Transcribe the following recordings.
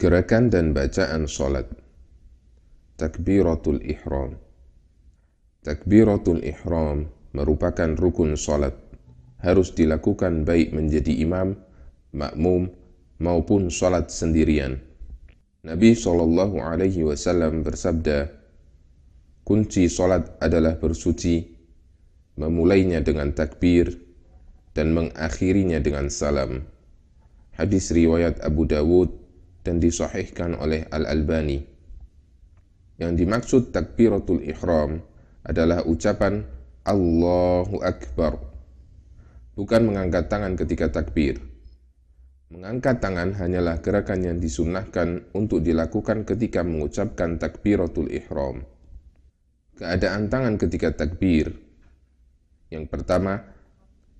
Gerakan dan bacaan sholat. Takbiratul ihram. Takbiratul ihram merupakan rukun sholat. Harus dilakukan baik menjadi imam, makmum, maupun sholat sendirian. Nabi SAW bersabda, kunci sholat adalah bersuci, memulainya dengan takbir, dan mengakhirinya dengan salam. Hadis riwayat Abu Dawud dan disahihkan oleh Al-Albani. Yang dimaksud takbiratul ihram adalah ucapan Allahu Akbar, bukan mengangkat tangan ketika takbir. Mengangkat tangan hanyalah gerakan yang disunnahkan untuk dilakukan ketika mengucapkan takbiratul ihram. Keadaan tangan ketika takbir. Yang pertama,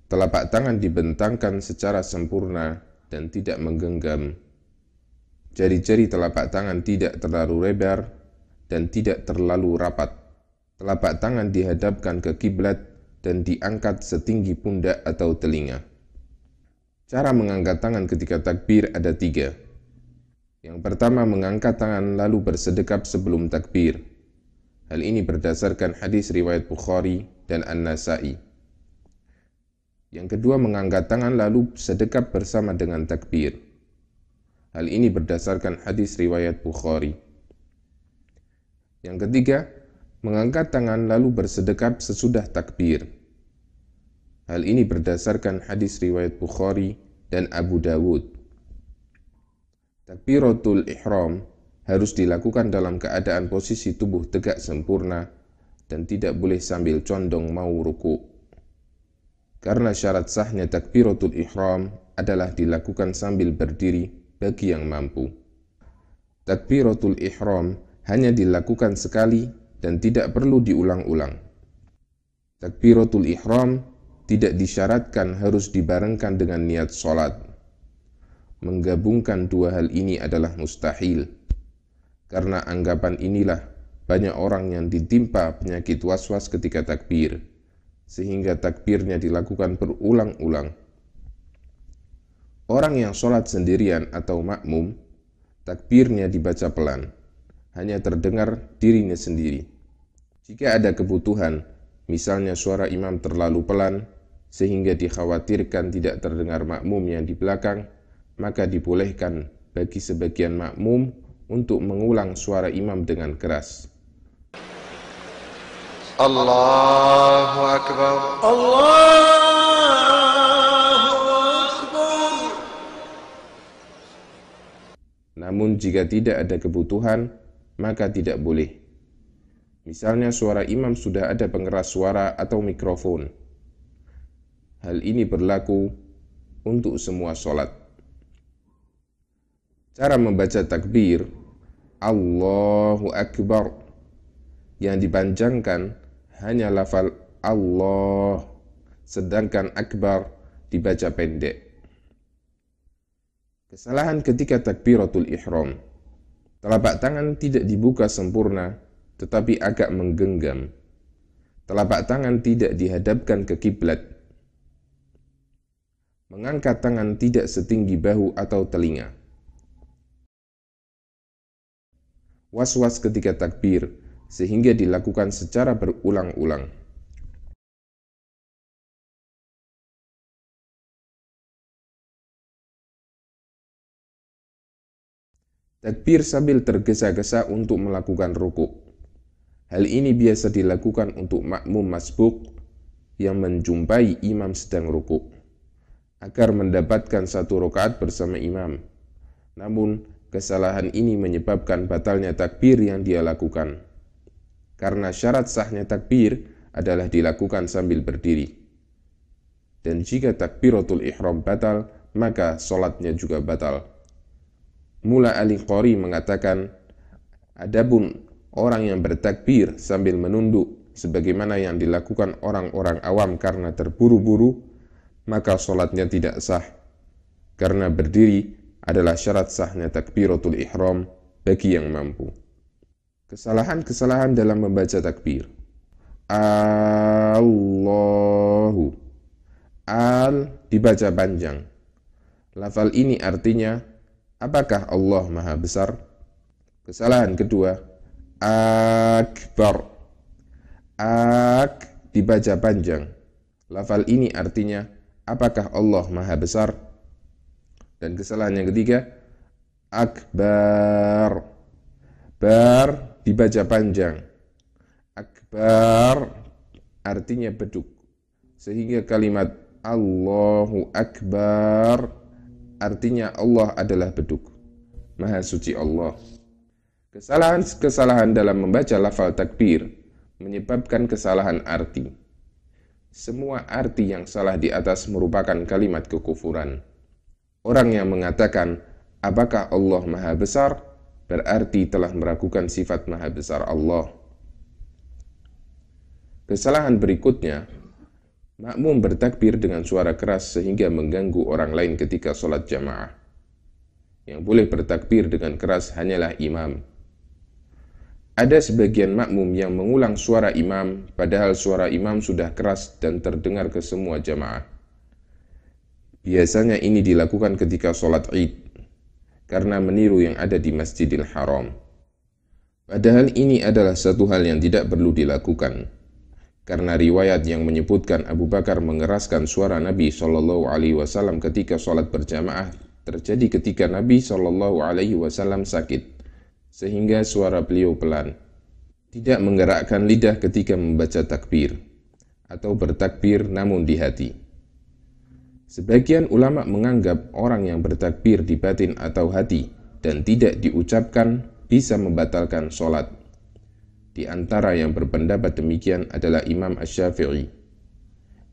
telapak tangan dibentangkan secara sempurna dan tidak menggenggam. Jari-jari telapak tangan tidak terlalu lebar dan tidak terlalu rapat. Telapak tangan dihadapkan ke kiblat dan diangkat setinggi pundak atau telinga. Cara mengangkat tangan ketika takbir ada 3. Yang pertama, mengangkat tangan lalu bersedekap sebelum takbir. Hal ini berdasarkan hadis riwayat Bukhari dan An-Nasa'i. Yang kedua, mengangkat tangan lalu sedekap bersama dengan takbir. Hal ini berdasarkan hadis riwayat Bukhari. Yang ketiga, mengangkat tangan lalu bersedekap sesudah takbir. Hal ini berdasarkan hadis riwayat Bukhari dan Abu Dawud. Takbiratul ihram harus dilakukan dalam keadaan posisi tubuh tegak sempurna dan tidak boleh sambil condong mau ruku'. Karena syarat sahnya takbiratul ihram adalah dilakukan sambil berdiri bagi yang mampu. Takbiratul ihram hanya dilakukan sekali dan tidak perlu diulang-ulang. Takbiratul ihram tidak disyaratkan harus dibarengkan dengan niat sholat. Menggabungkan dua hal ini adalah mustahil. Karena anggapan inilah banyak orang yang ditimpa penyakit was-was ketika takbir, sehingga takbirnya dilakukan berulang-ulang. Orang yang sholat sendirian atau makmum, takbirnya dibaca pelan, hanya terdengar dirinya sendiri. Jika ada kebutuhan, misalnya suara imam terlalu pelan, sehingga dikhawatirkan tidak terdengar makmum yang di belakang, maka dibolehkan bagi sebagian makmum untuk mengulang suara imam dengan keras. Allahu Akbar. Namun jika tidak ada kebutuhan, maka tidak boleh. Misalnya suara imam sudah ada pengeras suara atau mikrofon. Hal ini berlaku untuk semua sholat. Cara membaca takbir, Allahu Akbar, yang dipanjangkan hanya lafal Allah, sedangkan Akbar dibaca pendek. Kesalahan ketika takbiratul ihram. Telapak tangan tidak dibuka sempurna, tetapi agak menggenggam. Telapak tangan tidak dihadapkan ke kiblat. Mengangkat tangan tidak setinggi bahu atau telinga. Was-was ketika takbir, sehingga dilakukan secara berulang-ulang. Takbir sambil tergesa-gesa untuk melakukan rukuk. Hal ini biasa dilakukan untuk makmum masbuk yang menjumpai imam sedang rukuk, agar mendapatkan 1 rakaat bersama imam. Namun, kesalahan ini menyebabkan batalnya takbir yang dia lakukan. Karena syarat sahnya takbir adalah dilakukan sambil berdiri. Dan jika takbiratul ihram batal, maka sholatnya juga batal. Mula Al-Qari mengatakan, adapun orang yang bertakbir sambil menunduk sebagaimana yang dilakukan orang-orang awam karena terburu-buru, maka sholatnya tidak sah. Karena berdiri adalah syarat sahnya takbiratul ihram bagi yang mampu. Kesalahan-kesalahan dalam membaca takbir. Allahu. Al dibaca panjang. Lafal ini artinya apakah Allah Maha Besar? Kesalahan kedua, akbar. Dibaca panjang. Lafal ini artinya, apakah Allah Maha Besar? Dan kesalahan yang ketiga, akbar. Bar dibaca panjang. Akbar artinya beduk. Sehingga kalimat Allahu Akbar artinya Allah adalah beduk. Maha suci Allah. Kesalahan dalam membaca lafal takbir menyebabkan kesalahan arti. Semua arti yang salah di atas merupakan kalimat kekufuran. Orang yang mengatakan, apakah Allah Maha Besar? Berarti telah meragukan sifat Maha Besar Allah. Kesalahan berikutnya, makmum bertakbir dengan suara keras sehingga mengganggu orang lain ketika sholat jamaah. Yang boleh bertakbir dengan keras hanyalah imam. Ada sebagian makmum yang mengulang suara imam, padahal suara imam sudah keras dan terdengar ke semua jamaah. Biasanya ini dilakukan ketika sholat Id, karena meniru yang ada di Masjidil Haram. Padahal ini adalah satu hal yang tidak perlu dilakukan, karena riwayat yang menyebutkan Abu Bakar mengeraskan suara Nabi SAW ketika sholat berjamaah terjadi ketika Nabi SAW sakit, sehingga suara beliau pelan. Tidak menggerakkan lidah ketika membaca takbir, atau bertakbir namun di hati. Sebagian ulama menganggap orang yang bertakbir di batin atau hati dan tidak diucapkan bisa membatalkan sholat. Di antara yang berpendapat demikian adalah Imam Asy-Syafi'i.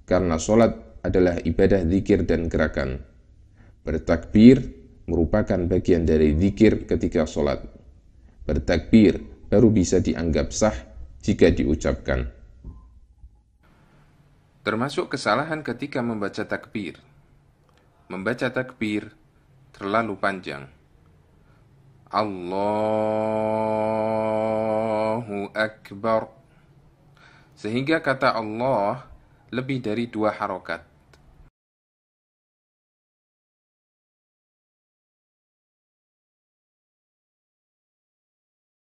Karena sholat adalah ibadah zikir dan gerakan. Bertakbir merupakan bagian dari zikir ketika sholat. Bertakbir baru bisa dianggap sah jika diucapkan. Termasuk kesalahan ketika membaca takbir. Membaca takbir terlalu panjang. Allahu Akbar. Sehingga kata Allah lebih dari 2 harokat.